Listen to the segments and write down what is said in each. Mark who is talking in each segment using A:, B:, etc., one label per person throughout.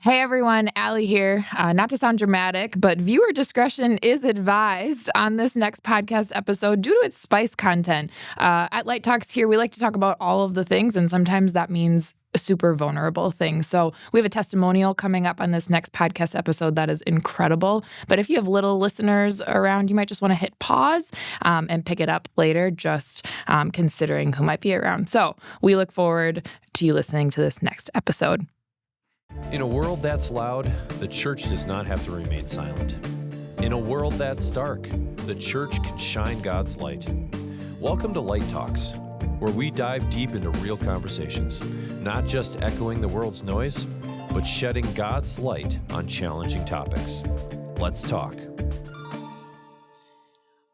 A: Hey everyone, Allie here. Not to sound dramatic, but viewer discretion is advised on this next podcast episode due to its spice content. At Light Talks here, we like to talk about all of the things, and sometimes that means super vulnerable things. So we have a testimonial coming up on this next podcast episode that is incredible. But if you have little listeners around, you might just want to hit pause and pick it up later, just considering who might be around. So we look forward to you listening to this next episode.
B: In a world that's loud, the church does not have to remain silent. In a world that's dark, the church can shine God's light. Welcome to Light Talks, where we dive deep into real conversations, not just echoing the world's noise, but shedding God's light on challenging topics. Let's talk.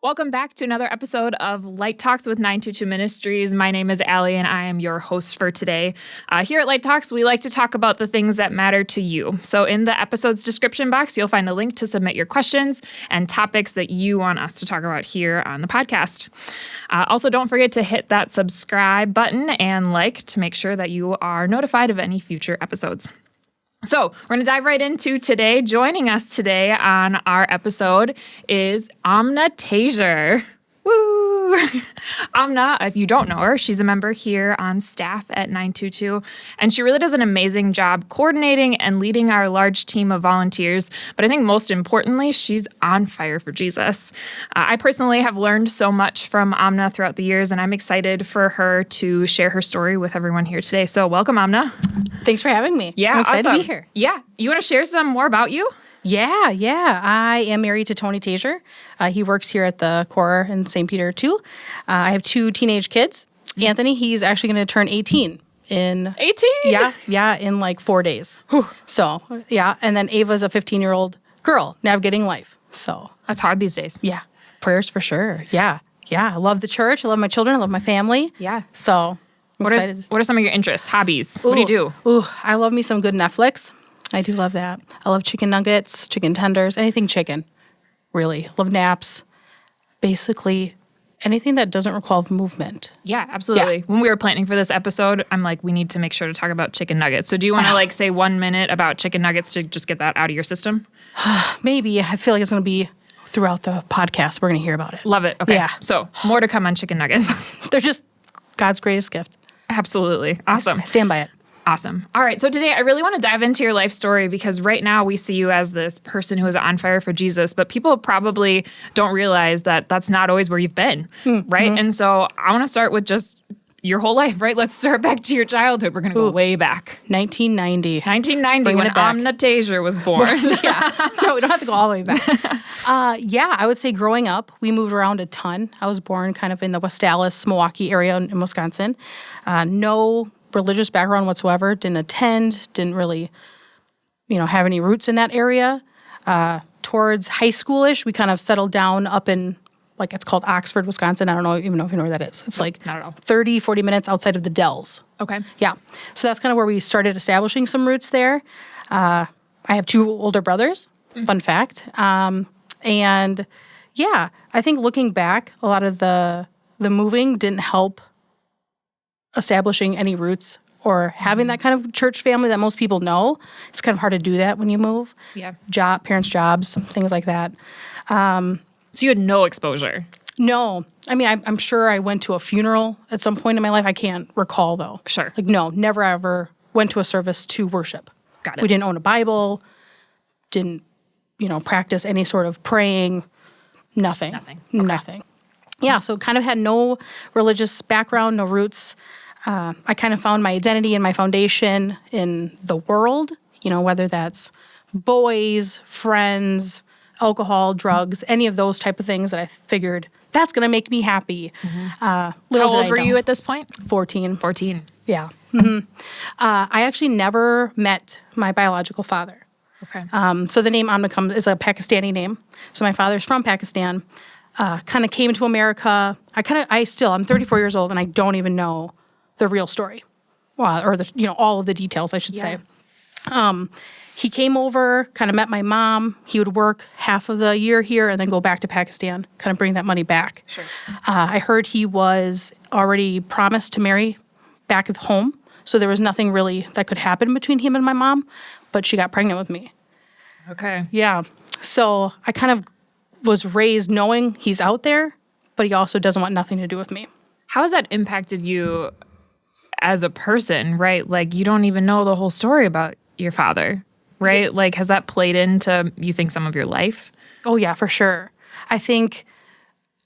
A: Welcome back to another episode of Light Talks with 922 Ministries. My name is Allie, and I am your host for today. Here at Light Talks, we like to talk about the things that matter to you. So in the episode's description box, you'll find a link to submit your questions and topics that you want us to talk about here on the podcast. Also, don't forget to hit that subscribe button and like to make sure that you are notified of any future episodes. So we're going to dive right into today. Joining us today on our episode is Amna Tasior. Woo! Amna, if you don't know her, she's a member here on staff at 922, and she really does an amazing job coordinating and leading our large team of volunteers. But I think most importantly, she's on fire for Jesus. I personally have learned so much from Amna throughout the years, and I'm excited for her to share her story with everyone here today. So welcome, Amna.
C: Thanks for having me.
A: Yeah,
C: I'm excited
A: awesome.
C: to be here.
A: Yeah. You want to share some more about you?
C: Yeah. I am married to Tony Tasior. He works here at the Corps in St. Peter, too. I have two teenage kids. Anthony, he's actually going to turn 18 in...
A: 18?
C: Yeah, in like 4 days. So, yeah. And then Ava's a 15-year-old girl navigating life. So...
A: That's hard these days.
C: Yeah. Prayers for sure. Yeah. I love the church. I love my children. I love my family.
A: Yeah.
C: So, I'm excited.
A: What are some of your interests, hobbies? What do you do?
C: I love me some good Netflix. I do love that. I love chicken nuggets, chicken tenders, anything chicken, really. Love naps. Basically, anything that doesn't require movement.
A: Yeah, absolutely. Yeah. When we were planning for this episode, I'm like, we need to make sure to talk about chicken nuggets. So do you want to say 1 minute about chicken nuggets to just get that out of your system?
C: Maybe. I feel like it's going to be throughout the podcast. We're going to hear about it.
A: Love it. Okay.
C: Yeah.
A: So more to come on chicken nuggets.
C: They're just God's greatest gift.
A: Absolutely. Awesome.
C: I stand by it.
A: Awesome. All right. So today I really want to dive into your life story because right now we see you as this person who is on fire for Jesus, but people probably don't realize that that's not always where you've been, right? Mm-hmm. And so I want to start with just your whole life, right? Let's start back to your childhood. We're going to go way back.
C: 1990.
A: 1990 when Amna Tasior was born.
C: Yeah. No, we don't have to go all the way back. I would say growing up, we moved around a ton. I was born kind of in the West Dallas, Milwaukee area in Wisconsin. No religious background whatsoever, didn't attend, didn't really, have any roots in that area. Towards high schoolish, we kind of settled down up in, it's called Oxford, Wisconsin. I don't even know if you know where that is. It's
A: not at all.
C: 30, 40 minutes outside of the Dells.
A: Okay.
C: Yeah. So that's kind of where we started establishing some roots there. I have two older brothers, fun fact. I think looking back, a lot of the moving didn't help establishing any roots or having that kind of church family that most people know. It's kind of hard to do that when you move.
A: Yeah.
C: Parents' jobs, things like that.
A: So you had no exposure?
C: No. I mean, I'm sure I went to a funeral at some point in my life. I can't recall, though.
A: Sure.
C: No, never ever went to a service to worship.
A: Got it.
C: We didn't own a Bible, didn't, practice any sort of praying, nothing. Nothing. Yeah, so kind of had no religious background, no roots. I kind of found my identity and my foundation in the world, whether that's boys, friends, alcohol, drugs, any of those type of things that I figured that's going to make me happy. Mm-hmm.
A: How old were you at this point?
C: 14.
A: 14.
C: Yeah. Mm-hmm. I actually never met my biological father.
A: Okay.
C: So the name Amna is a Pakistani name. So my father's from Pakistan. Kind of came to America. I'm 34 years old and I don't even know the real story, or all of the details, I should say. He came over, kind of met my mom. He would work half of the year here and then go back to Pakistan, kind of bring that money back.
A: Sure.
C: I heard he was already promised to marry back at home, so there was nothing really that could happen between him and my mom. but she got pregnant with me.
A: Okay.
C: Yeah. So I kind of was raised knowing he's out there, but he also doesn't want nothing to do with me.
A: How has that impacted you as a person, right? Like, you don't even know the whole story about your father, right? Like, has that played into, you think, some of your life?
C: Oh, yeah, for sure. I think,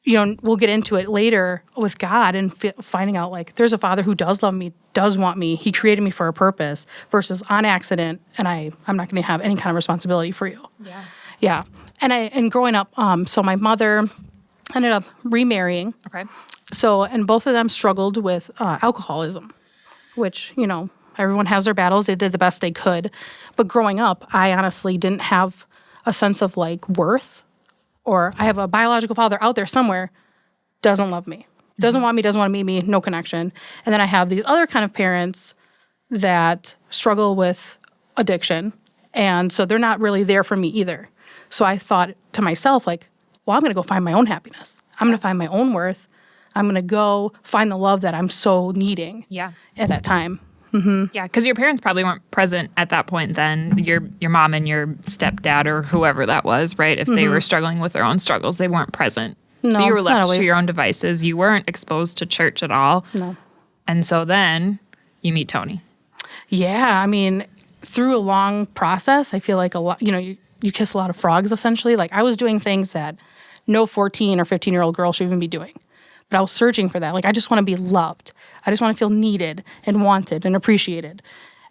C: we'll get into it later with God and finding out, like, there's a father who does love me, does want me. He created me for a purpose versus on accident, and I'm not going to have any kind of responsibility for you.
A: Yeah.
C: Yeah. And growing up, so my mother ended up remarrying.
A: Okay.
C: So, and both of them struggled with alcoholism, which, everyone has their battles. They did the best they could. But growing up, I honestly didn't have a sense of like worth, or I have a biological father out there somewhere, doesn't love me, doesn't want me, doesn't want to meet me, no connection. And then I have these other kind of parents that struggle with addiction. And so they're not really there for me either. So I thought to myself, like, well, I'm going to go find my own happiness. I'm going to find my own worth. I'm going to go find the love that I'm so needing at that time. Mm-hmm.
A: Yeah, because your parents probably weren't present at that point then. Your mom and your stepdad or whoever that was, right? If they were struggling with their own struggles, they weren't present.
C: No,
A: so you were left
C: not
A: to
C: always.
A: your own devices. You weren't exposed to church at all.
C: No.
A: And so then you meet Tony.
C: Yeah, I mean, through a long process, I feel like a lot, you kiss a lot of frogs, essentially. Like, I was doing things that no 14 or 15-year-old girl should even be doing. But I was searching for that. Like, I just want to be loved. I just want to feel needed and wanted and appreciated.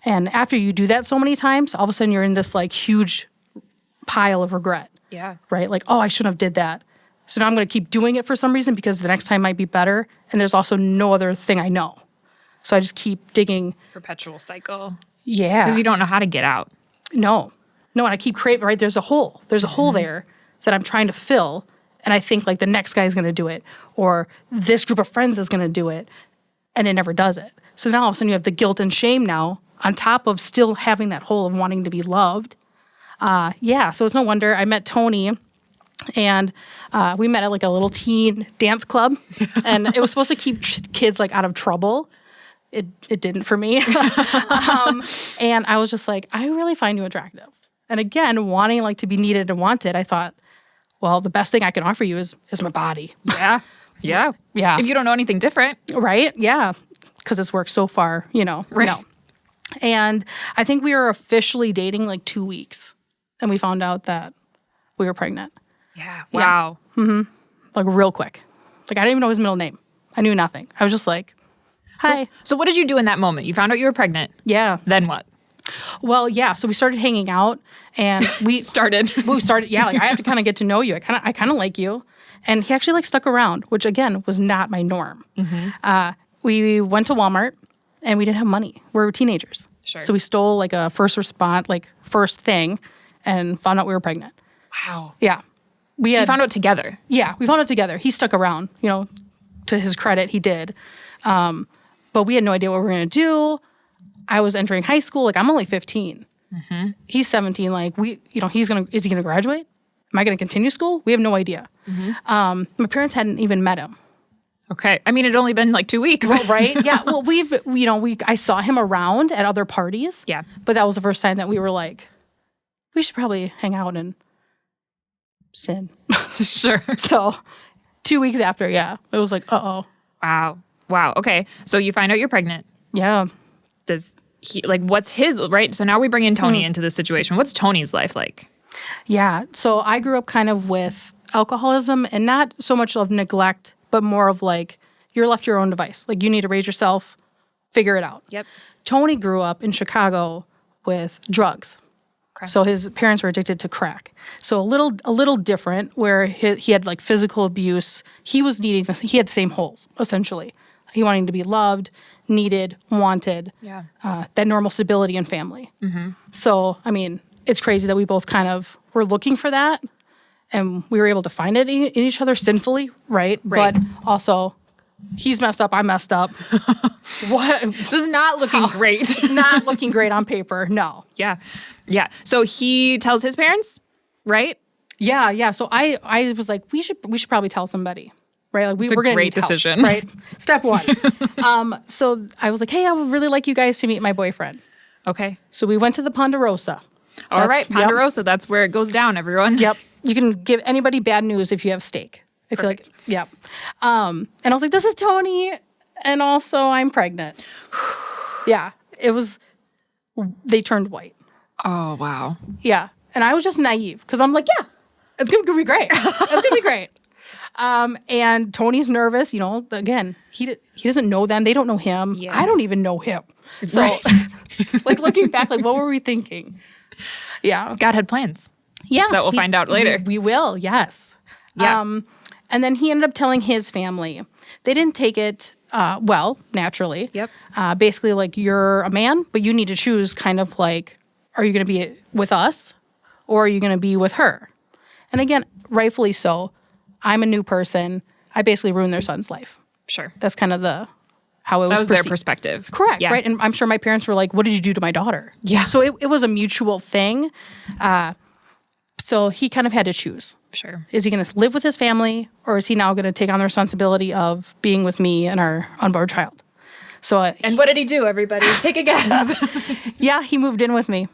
C: And after you do that so many times, all of a sudden you're in this, like, huge pile of regret.
A: Yeah.
C: Right? Like, oh, I shouldn't have did that. So now I'm going to keep doing it for some reason because the next time might be better. And there's also no other thing I know. So I just keep digging.
A: Perpetual cycle.
C: Yeah.
A: Because you don't know how to get out.
C: No, and I keep craving, right? There's a hole. There's a hole there that I'm trying to fill. And I think, like, the next guy's going to do it, or this group of friends is going to do it, and it never does it. So now all of a sudden you have the guilt and shame now on top of still having that hole of wanting to be loved. So it's no wonder I met Tony, and we met at, like, a little teen dance club, and it was supposed to keep kids, like, out of trouble. It didn't for me. And I was just like, I really find you attractive. And again, wanting, like, to be needed and wanted, I thought, well, the best thing I can offer you is my body.
A: Yeah. Yeah.
C: Yeah.
A: If you don't know anything different.
C: Right? Yeah. Because it's worked so far,
A: Right.
C: No. And I think we were officially dating like 2 weeks. And we found out that we were pregnant.
A: Yeah. Wow.
C: Like, real quick. Like, I didn't even know his middle name. I knew nothing. I was just like, hi.
A: So what did you do in that moment? You found out you were pregnant.
C: Yeah.
A: Then what?
C: Well, yeah. So we started hanging out, and we
A: started.
C: Yeah. Like, I had to kind of get to know you. I kind of like you, and he actually, like, stuck around, which again was not my norm. We went to Walmart, and we didn't have money. We were teenagers,
A: Sure.
C: So we stole, like, a first thing, and found out we were pregnant.
A: Wow.
C: Yeah,
A: You found out together.
C: Yeah, we found out together. He stuck around. To his credit, he did. But we had no idea what we were gonna do. I was entering high school. Like, I'm only 15. He's 17. Like, is he gonna graduate? Am I gonna continue school? We have no idea. My parents hadn't even met him.
A: Okay. I mean, it'd only been like 2 weeks.
C: Well, right? Yeah. Well, I saw him around at other parties.
A: Yeah.
C: But that was the first time that we were like, we should probably hang out and sin.
A: Sure.
C: So 2 weeks after, it was like, uh-oh.
A: Wow. Okay. So you find out you're pregnant.
C: Yeah.
A: Does he, like, what's his, right? So now we bring in Tony into this situation. What's Tony's life like?
C: Yeah. So I grew up kind of with alcoholism, and not so much of neglect, but more of like, you're left to your own device. Like, you need to raise yourself, figure it out.
A: Yep.
C: Tony grew up in Chicago with drugs.
A: Okay.
C: So his parents were addicted to crack. So a little different, where he had, like, physical abuse. He was needing this. He had the same holes, essentially. He wanting to be loved, needed, wanted.
A: Yeah.
C: That normal stability in family. So, I mean, it's crazy that we both kind of were looking for that, and we were able to find it in each other sinfully, right? But also, he's messed up, I'm messed up. What?
A: This is not looking great.
C: Not looking great on paper, no.
A: Yeah. So he tells his parents, right?
C: Yeah. So I was like, we should probably tell somebody, right? Like,
A: It's
C: we're
A: a
C: gonna
A: great
C: need help,
A: decision.
C: right? Step one. So I was like, hey, I would really like you guys to meet my boyfriend.
A: Okay.
C: So we went to the Ponderosa.
A: All right,
C: Yep.
A: Ponderosa. That's where it goes down, everyone.
C: Yep. You can give anybody bad news if you have steak. I feel like, yep. And I was like, this is Tony. And also I'm pregnant. Yeah. It was, they turned white.
A: Oh, wow.
C: Yeah. And I was just naive because I'm like, yeah, it's going to be great. It's going to be great. And Tony's nervous, you know, again, he doesn't know them. They don't know him.
A: Yeah.
C: I don't even know him. So like looking back, like what were we thinking? Yeah.
A: God had plans.
C: Yeah.
A: That we'll find out later.
C: We will. Yes.
A: Yeah.
C: And then he ended up telling his family. They didn't take it well, naturally.
A: Yep.
C: Basically, like, you're a man, but you need to choose kind of like, are you going to be with us or are you going to be with her? And again, rightfully so. I'm a new person. I basically ruined their son's life.
A: Sure.
C: That's kind of how it was
A: That was their
C: perceived.
A: perspective.
C: Correct,
A: Yeah.
C: right? And I'm sure my parents were like, what did you do to my daughter?
A: Yeah.
C: So it was a mutual thing. So he kind of had to choose.
A: Sure.
C: Is he going to live with his family, or is he now going to take on the responsibility of being with me and our unborn child? So,
A: And what did he do, everybody? Take a guess.
C: yeah, he moved in with me.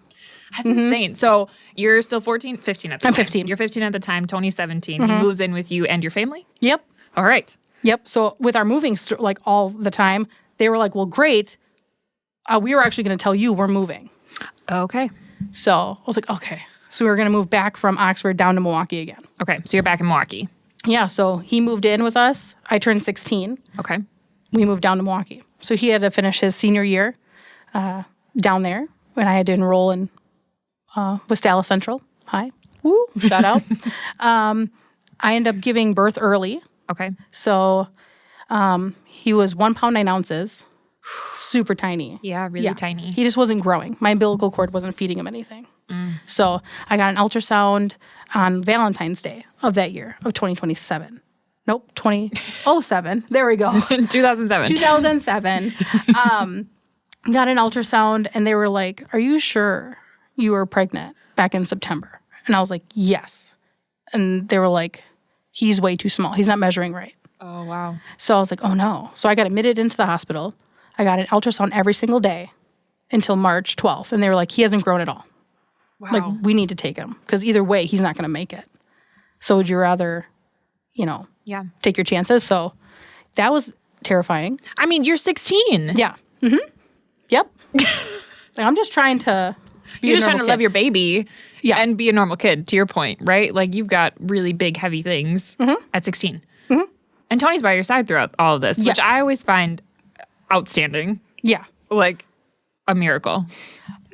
A: That's insane. So you're still 15 at the time.
C: I'm 15.
A: You're 15 at the time. Tony's 17. He moves in with you and your family?
C: Yep.
A: All right.
C: Yep. So with our moving, like all the time, they were like, well, great. We were actually going to tell you we're moving.
A: Okay.
C: So I was like, okay. So we were going to move back from Oxford down to Milwaukee again.
A: Okay. So you're back in Milwaukee.
C: Yeah. So he moved in with us. I turned 16.
A: Okay.
C: We moved down to Milwaukee. So he had to finish his senior year down there, and I had to enroll in Westalla Central. Hi. Woo. Shout out. I ended up giving birth early.
A: Okay.
C: So he was 1 pound 9 ounces, super tiny.
A: Yeah, really tiny.
C: He just wasn't growing. My umbilical cord wasn't feeding him anything. So I got an ultrasound on Valentine's Day of that year, of 2027. Nope, 2007. There we go.
A: 2007.
C: 2007. Got an ultrasound, and they were like, are you sure you were pregnant back in September? And I was like, yes. And they were like, he's way too small. He's not measuring right.
A: Oh, wow.
C: So I was like, oh no. So I got admitted into the hospital. I got an ultrasound every single day until March 12th. And they were like, he hasn't grown at all.
A: Wow.
C: Like, we need to take him because either way, he's not going to make it. So would you rather,
A: Yeah.
C: take your chances? So that was terrifying.
A: I mean, you're 16.
C: Yeah. Mm-hmm. Yep. Like, I'm just trying to be
A: You're
C: a
A: just trying to
C: normal
A: love
C: kid.
A: your baby
C: Yeah.
A: and be a normal kid, to your point, right? Like, you've got really big, heavy things at 16. And Tony's by your side throughout all of this,
C: Yes.
A: which I always find outstanding.
C: Yeah.
A: Like, a miracle.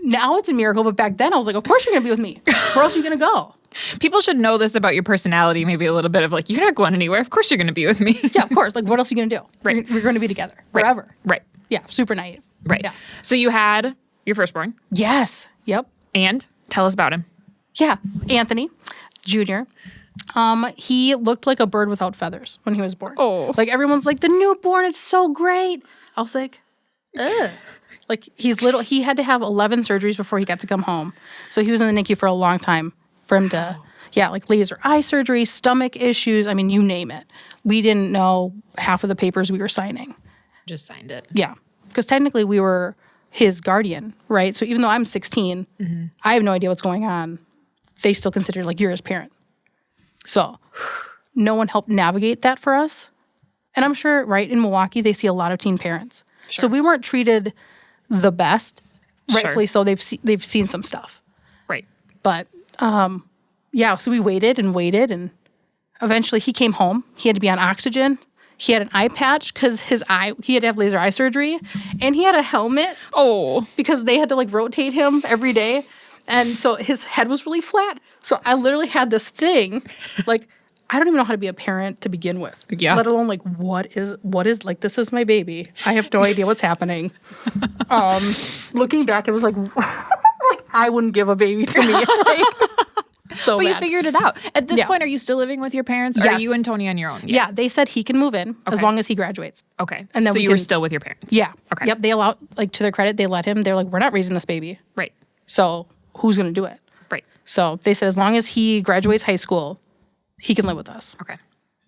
C: Now it's a miracle, but back then I was like, of course you're going to be with me. Where else are you going to go?
A: People should know this about your personality, maybe a little bit of like, you're not going anywhere. Of course you're going to be with me.
C: Yeah, of course. Like, what else are you going to do?
A: Right.
C: We're going to be together forever.
A: Right.
C: Yeah. Super naive.
A: Right.
C: Yeah.
A: So you had your firstborn,
C: Yes. Yep.
A: and tell us about him.
C: Yeah. Anthony Jr. He looked like a bird without feathers when he was born.
A: Oh.
C: Like, everyone's like, the newborn, it's so great. I was like, ugh. Like, he's little. He had to have 11 surgeries before he got to come home. So he was in the NICU for a long time for him to, like laser eye surgery, stomach issues. I mean, you name it. We didn't know half of the papers we were signing.
A: Just signed it.
C: Yeah. Because technically we were his guardian, right? So even though I'm 16, I have no idea what's going on. They still consider like you're his parent. So no one helped navigate that for us. And I'm sure, right, in Milwaukee, they see a lot of teen parents.
A: Sure.
C: So we weren't treated the best,
A: Sure.
C: rightfully so. They've seen some stuff.
A: Right.
C: But so we waited, and eventually he came home. He had to be on oxygen. He had an eye patch because he had to have laser eye surgery, and he had a helmet
A: Oh.
C: because they had to like rotate him every day. And so his head was really flat. So I literally had this thing, like, I don't even know how to be a parent to begin with.
A: Yeah.
C: Let alone like, what is like, this is my baby. I have no idea what's happening. Looking back, it was like, like I wouldn't give a baby to me. Like, so
A: But you
C: bad.
A: figured it out. At this
C: Yeah.
A: point, are you still living with your parents? Or
C: Yes.
A: are you and Tony on your own?
C: Yeah, they said he can move in as
A: Okay.
C: long as he graduates.
A: Okay.
C: And then
A: so
C: we
A: you were
C: can-
A: still with your parents?
C: Yeah.
A: Okay.
C: Yep. They allowed, like, to their credit, they let him. They're like, we're not raising this baby.
A: Right.
C: So who's going to do it?
A: Right.
C: So they said as long as he graduates high school, he can live with us.
A: Okay.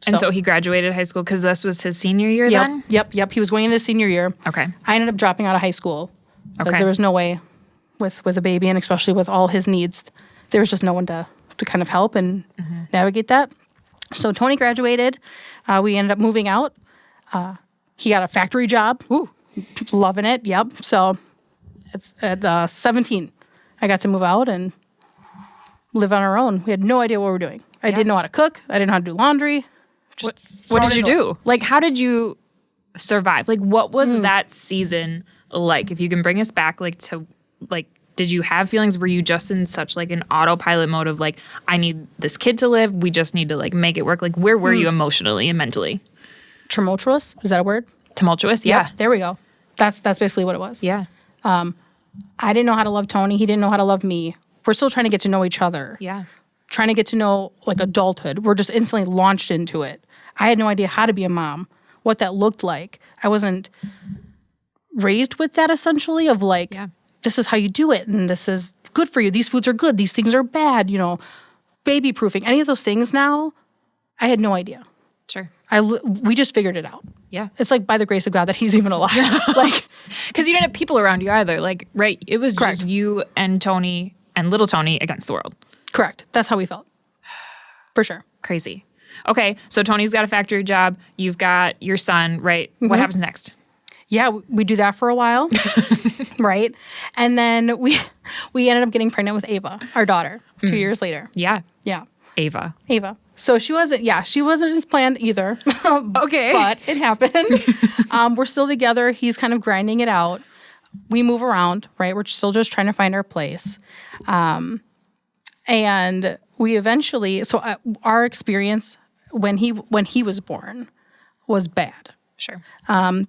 A: And
C: So-
A: so he graduated high school because this was his senior year then?
C: Yep. He was going into his senior year.
A: Okay.
C: I ended up dropping out of high school because
A: Okay.
C: there was no way with a baby, and especially with all his needs. There was just no one to kind of help and navigate that. So Tony graduated. We ended up moving out. He got a factory job. Ooh, loving it. Yep. So at 17, I got to move out and live on our own. We had no idea what we were doing. I didn't know how to cook. I didn't know how to do laundry.
A: What did you do? Like, how did you survive? Like, what was that season like? If you can bring us back, like, to, like, did you have feelings? Were you just in such, like, an autopilot mode of, like, I need this kid to live. We just need to, like, make it work. Like, where were you emotionally and mentally?
C: Tumultuous? Is that a word?
A: Tumultuous? Yeah.
C: Yep, there we go. That's basically what it was.
A: Yeah.
C: I didn't know how to love Tony. He didn't know how to love me. We're still trying to get to know each other.
A: Yeah.
C: Trying to get to know, like, adulthood. We're just instantly launched into it. I had no idea how to be a mom, what that looked like. I wasn't raised with that, essentially, of, like, this is how you do it, and this is good for you. These foods are good. These things are bad, you know, baby proofing. Any of those things now, I had no idea.
A: Sure.
C: We just figured it out.
A: Yeah.
C: It's like by the grace of God that he's even alive. Like,
A: because you didn't have people around you either. Like, right. It was
C: Correct.
A: just you and Tony and little Tony against the world.
C: correct. That's how we felt. For sure.
A: Crazy. Okay. So Tony's got a factory job. You've got your son, right? What happens next?
C: Yeah, we do that for a while, right? And then we ended up getting pregnant with Ava, our daughter, 2 years later.
A: Yeah.
C: Yeah.
A: Ava.
C: So she wasn't as planned either.
A: Okay.
C: But it happened. We're still together. He's kind of grinding it out. We move around, right? We're still just trying to find our place. And we eventually, our experience when he was born was bad.
A: Sure.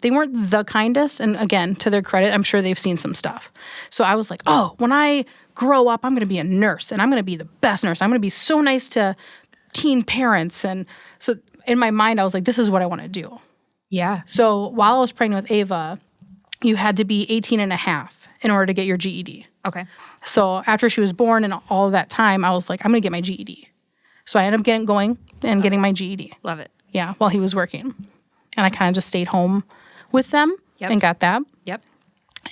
C: They weren't the kindest. And again, to their credit, I'm sure they've seen some stuff. So I was like, oh, when I grow up, I'm going to be a nurse and I'm going to be the best nurse. I'm going to be so nice to teen parents. And so in my mind, I was like, this is what I want to do.
A: Yeah.
C: So while I was pregnant with Ava, you had to be 18 and a half in order to get your GED.
A: Okay.
C: So after she was born and all of that time, I was like, I'm going to get my GED. So I ended up getting my GED.
A: Love it.
C: Yeah, while he was working. And I kind of just stayed home with them and got that.
A: Yep.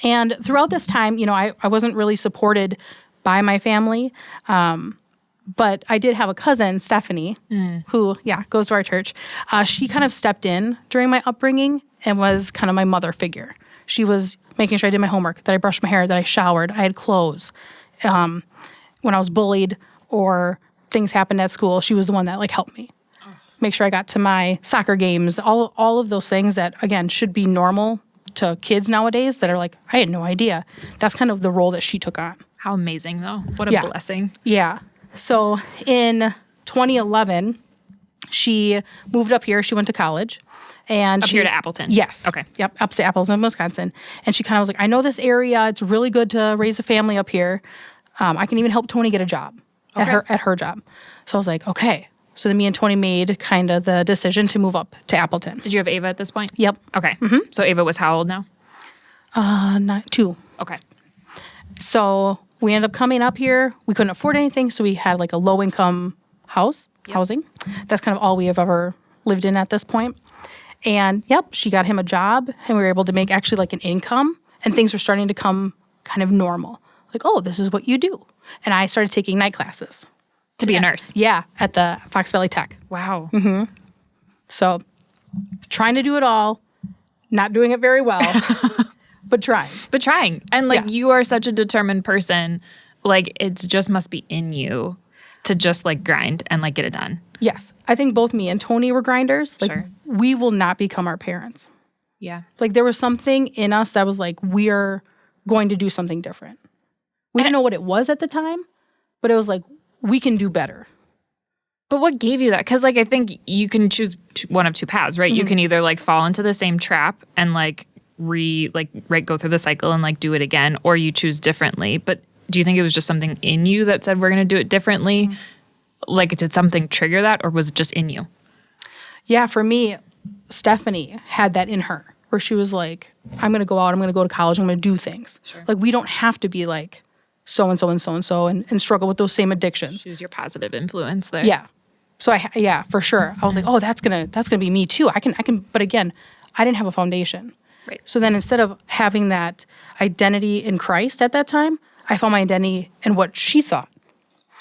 C: And throughout this time, I wasn't really supported by my family. But I did have a cousin, Stephanie, who, goes to our church. She kind of stepped in during my upbringing and was kind of my mother figure. She was making sure I did my homework, that I brushed my hair, that I showered, I had clothes. When I was bullied or things happened at school, she was the one that, like, helped me. Make sure I got to my soccer games, all of those things that, again, should be normal to kids nowadays that are like, I had no idea. That's kind of the role that she took on.
A: How amazing, though. What a blessing.
C: Yeah. So in 2011, she moved up here. She went to college. And
A: here to Appleton?
C: Yes.
A: Okay.
C: Yep, up to Appleton, Wisconsin. And she kind of was like, I know this area. It's really good to raise a family up here. I can even help Tony get a job at her job. So I was like, okay. So then me and Tony made kind of the decision to move up to Appleton.
A: Did you have Ava at this point?
C: Yep.
A: Okay. So Ava was how old now?
C: Not 2.
A: Okay.
C: So we ended up coming up here. We couldn't afford anything, so we had like a low-income housing. That's kind of all we have ever lived in at this point. And she got him a job, and we were able to make actually like an income, and things were starting to come kind of normal. Like, oh, this is what you do. And I started taking night classes.
A: To be a nurse?
C: Yeah, at the Fox Valley Tech.
A: Wow.
C: So trying to do it all, not doing it very well, but trying.
A: And like you are such a determined person, like it just must be in you to just like grind and like get it done.
C: Yes. I think both me and Tony were grinders. Like,
A: Sure.
C: we will not become our parents.
A: Yeah.
C: Like there was something in us that was like, we're going to do something different. We didn't know what it was at the time, but it was like, we can do better.
A: But what gave you that? Because like I think you can choose one of two paths, right? You can either like fall into the same trap and go through the cycle and like do it again, or you choose differently. But do you think it was just something in you that said we're going to do it differently? Like did something trigger that, or was it just in you?
C: Yeah, for me, Stephanie had that in her, where she was like, I'm going to go out, I'm going to go to college, I'm going to do things. Sure. Like we don't have to be like so-and-so and so-and-so and struggle with those same addictions.
A: She was your positive influence there.
C: Yeah. So for sure. I was like, oh, that's gonna be me too. I can, but again, I didn't have a foundation.
A: Right.
C: So then instead of having that identity in Christ at that time, I found my identity in what she thought.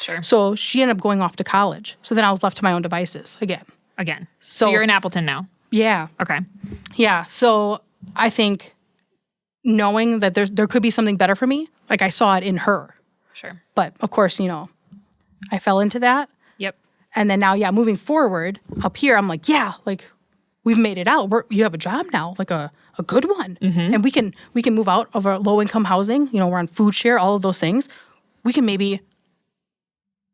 A: Sure.
C: So she ended up going off to college. So then I was left to my own devices again.
A: So you're in Appleton now.
C: Yeah.
A: Okay.
C: Yeah. So I think knowing that there could be something better for me, like I saw it in her.
A: Sure.
C: But of course, I fell into that.
A: Yep.
C: And then now, moving forward up here, I'm like, like we've made it out. You have a job now, like a good one. And we can move out of our low income housing. We're on food share, all of those things. We can maybe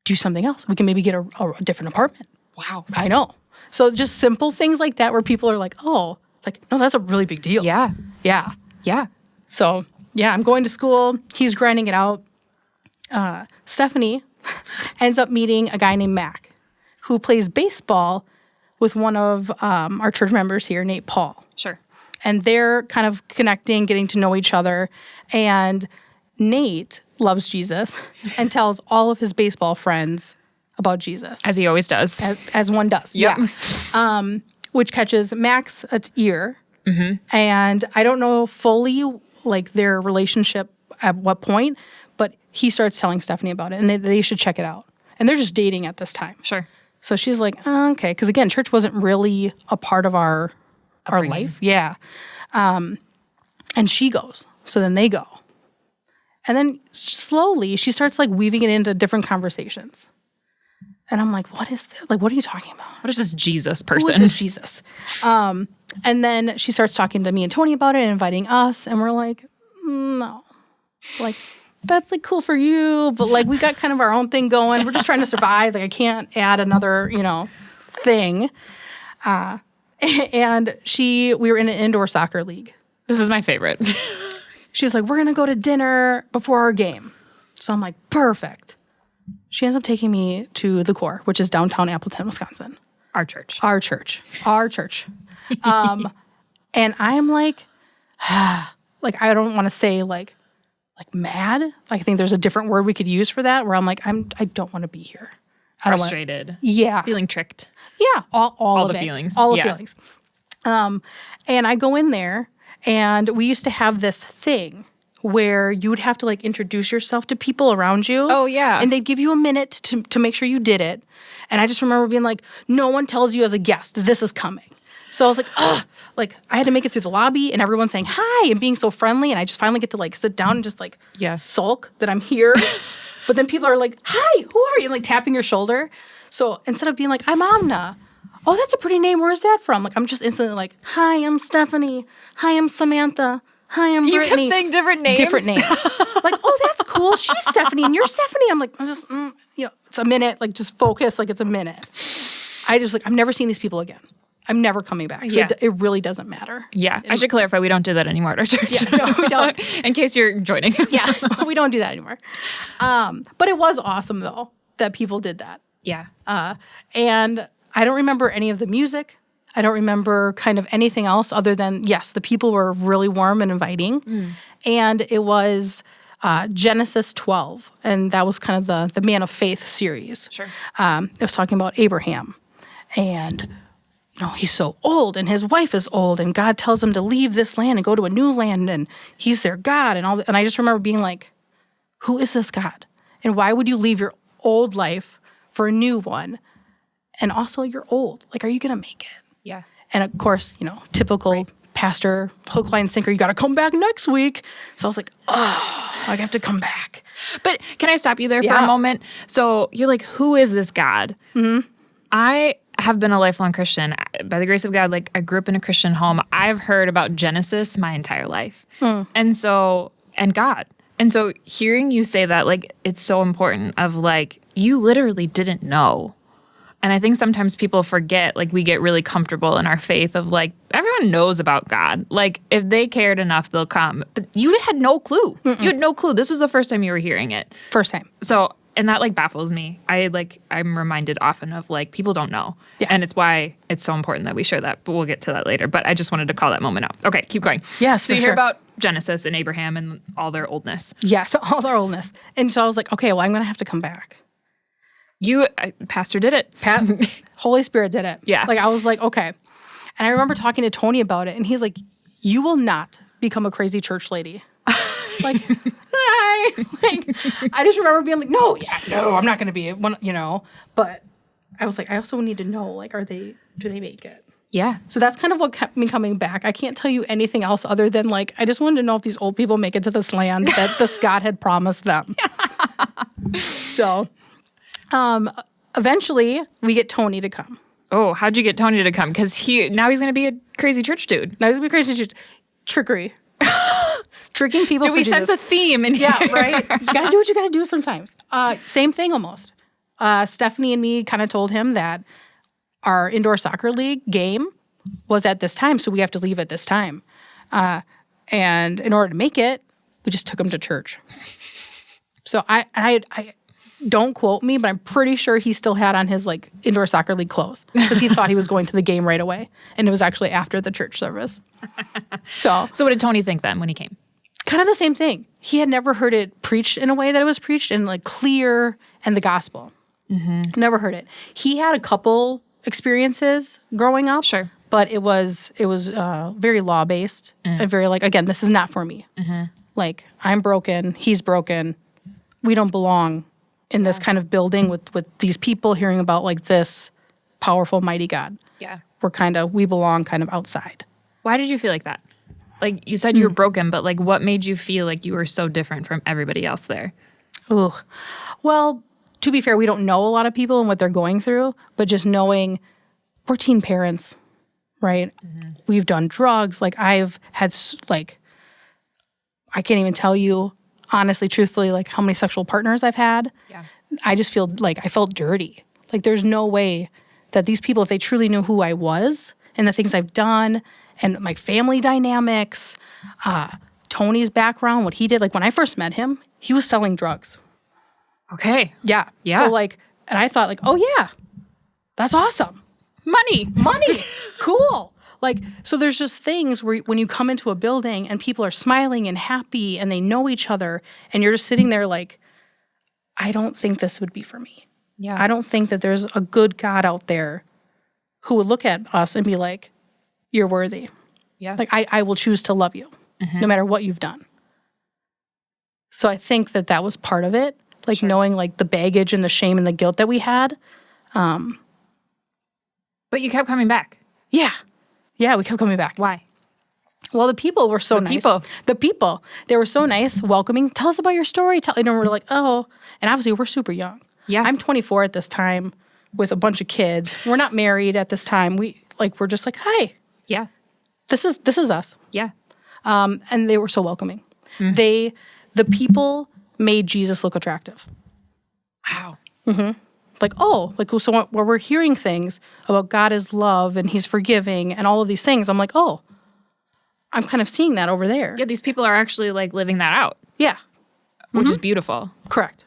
C: do something else. We can maybe get a different apartment.
A: Wow.
C: I know. So just simple things like that where people are like, oh, like, no, that's a really big deal.
A: Yeah.
C: Yeah.
A: Yeah.
C: So, I'm going to school. He's grinding it out. Stephanie ends up meeting a guy named Mac who plays baseball with one of our church members here, Nate Paul.
A: Sure.
C: And they're kind of connecting, getting to know each other. And Nate loves Jesus and tells all of his baseball friends about Jesus.
A: As he always does.
C: As one does.
A: Yep.
C: Yeah. Which catches Mac's ear. And I don't know fully like their relationship at what point, but he starts telling Stephanie about it and they should check it out. And they're just dating at this time.
A: Sure.
C: So she's like, oh, okay. Because again, church wasn't really a part of our life. Yeah. And she goes. So then they go. And then slowly she starts like weaving it into different conversations. And I'm like, what is this? Like, what are you talking about?
A: What is this Jesus
C: Who
A: person?
C: is this Jesus? And then she starts talking to me and Tony about it and inviting us. And we're like, no. Like, that's like cool for you. But like, we got kind of our own thing going. We're just trying to survive. Like, I can't add another, thing. And we were in an indoor soccer league.
A: This is my favorite.
C: She was like, we're going to go to dinner before our game. So I'm like, perfect. She ends up taking me to the Core, which is downtown Appleton, Wisconsin.
A: Our church.
C: And I am like, like, I don't want to say like mad. I think there's a different word we could use for that where I'm like, I don't want to be here.
A: Frustrated.
C: Yeah.
A: Feeling tricked.
C: Yeah. All of
A: the
C: it.
A: feelings.
C: All the feelings. And I go in there and we used to have this thing where you would have to like introduce yourself to people around you.
A: Oh, yeah.
C: And they'd give you a minute to make sure you did it. And I just remember being like, no one tells you as a guest, this is coming. So I was like, ugh. Like, I had to make it through the lobby and everyone saying hi and being so friendly. And I just finally get to like sit down and just like sulk that I'm here. But then people are like, hi, who are you? And like tapping your shoulder. So instead of being like, I'm Amna. Oh, that's a pretty name. Where's that from? Like, I'm just instantly like, hi, I'm Stephanie. Hi, I'm Samantha. Hi, I'm Brittany.
A: You kept saying different names?
C: Different names. Like, oh, that's cool. She's Stephanie and you're Stephanie. I'm like, it's a minute. Like, just focus. Like, it's a minute. I just like, I'm never seeing these people again. I'm never coming back. So it really doesn't matter.
A: Yeah. I should clarify, we don't do that anymore at our church.
C: Yeah, no, we don't.
A: In case you're joining.
C: Yeah, we don't do that anymore. But it was awesome, though, that people did that.
A: Yeah.
C: And I don't remember any of the music. I don't remember kind of anything else other than, yes, the people were really warm and inviting. And it was Genesis 12. And that was kind of the Man of Faith series.
A: Sure.
C: It was talking about Abraham. And, he's so old and his wife is old. And God tells him to leave this land and go to a new land. And he's their God. And I just remember being like, who is this God? And why would you leave your old life for a new one? And also, you're old. Like, are you going to make it?
A: Yeah.
C: And of course, typical pastor, hook, line, sinker, you got to come back next week. So I was like, oh, I have to come back.
A: But can I stop you there for a moment? So you're like, who is this God? Mm-hmm. I have been a lifelong Christian. By the grace of God, like I grew up in a Christian home. I've heard about Genesis my entire life. And God. And so hearing you say that, like, it's so important of like, you literally didn't know. And I think sometimes people forget, like we get really comfortable in our faith of like, everyone knows about God. Like if they cared enough, they'll come. But you had no clue. You had no clue. This was the first time you were hearing it.
C: First time.
A: So, and that like baffles me. I'm reminded often of like, people don't know.
C: Yeah.
A: And it's why it's so important that we share that. But we'll get to that later. But I just wanted to call that moment out. Okay, keep going.
C: Yes,
A: so you hear about Genesis and Abraham and all their oldness.
C: Yes, all their oldness. And so I was like, okay, well, I'm going to have to come back.
A: Pastor did it.
C: Holy Spirit did it.
A: Yeah.
C: Like, I was like, okay. And I remember talking to Tony about it, and he's like, you will not become a crazy church lady. Like, hi. Like, I just remember being like, no, I'm not going to be one, But I was like, I also need to know, like, do they make it?
A: Yeah.
C: So that's kind of what kept me coming back. I can't tell you anything else other than, like, I just wanted to know if these old people make it to this land that this God had promised them. So, eventually, we get Tony to come.
A: Oh, how'd you get Tony to come? Because now he's going to be a crazy church dude.
C: Now he's going to be crazy church. Trickery. Tricking people
A: Do we sense a theme in here?
C: Yeah, right? You got to do what you got to do sometimes. Same thing almost. Stephanie and me kind of told him that our indoor soccer league game was at this time, so we have to leave at this time. And in order to make it, we just took him to church. So I don't quote me, but I'm pretty sure he still had on his like indoor soccer league clothes because he thought he was going to the game right away, and it was actually after the church service. So
A: what did Tony think then when he came?
C: Kind of the same thing. He had never heard it preached in a way that it was preached and like clear and the gospel. Mm-hmm. Never heard it. He had a couple experiences growing up.
A: Sure.
C: But it was very law-based and very like, again, this is not for me. Mm-hmm. Like, I'm broken. He's broken. We don't belong in this kind of building with these people hearing about like this powerful, mighty God.
A: Yeah.
C: We belong kind of outside.
A: Why did you feel like that? Like, you said you were broken, but like, what made you feel like you were so different from everybody else there?
C: Ooh. Well, to be fair, we don't know a lot of people and what they're going through, but just knowing we're teen parents, right? Mm-hmm. We've done drugs. Like, I've had, like, I can't even tell you, honestly, truthfully, like, how many sexual partners I've had. Yeah. I just feel like I felt dirty. Like, there's no way that these people, if they truly knew who I was and the things I've done and my family dynamics, Tony's background, what he did. Like, when I first met him, he was selling drugs.
A: Okay.
C: Yeah.
A: Yeah.
C: So, like, and I thought, like, oh, yeah, that's awesome.
A: Money.
C: Cool. Like, so there's just things where when you come into a building and people are smiling and happy and they know each other and you're just sitting there like, I don't think this would be for me. Yeah. I don't think that there's a good God out there who would look at us and be like, you're worthy. Yeah. Like, I will choose to love you no matter what you've done. So I think that was part of it. Like, knowing, like, the baggage and the shame and the guilt that we had.
A: But you kept coming back.
C: Yeah. Yeah, we kept coming back.
A: Why?
C: Well, the people were so nice. The people. They were so nice, welcoming. Tell us about your story. And we're like, oh. And obviously, we're super young. Yeah. I'm 24 at this time with a bunch of kids. We're not married at this time. We're just like, hi.
A: Yeah.
C: This is us.
A: Yeah.
C: And they were so welcoming. Mm-hmm. The people made Jesus look attractive.
A: Wow.
C: Mm-hmm. Like, oh, like, so where we're hearing things about God is love and he's forgiving and all of these things, I'm like, oh, I'm kind of seeing that over there.
A: Yeah, these people are actually, like, living that out.
C: Yeah.
A: Which is beautiful.
C: Correct.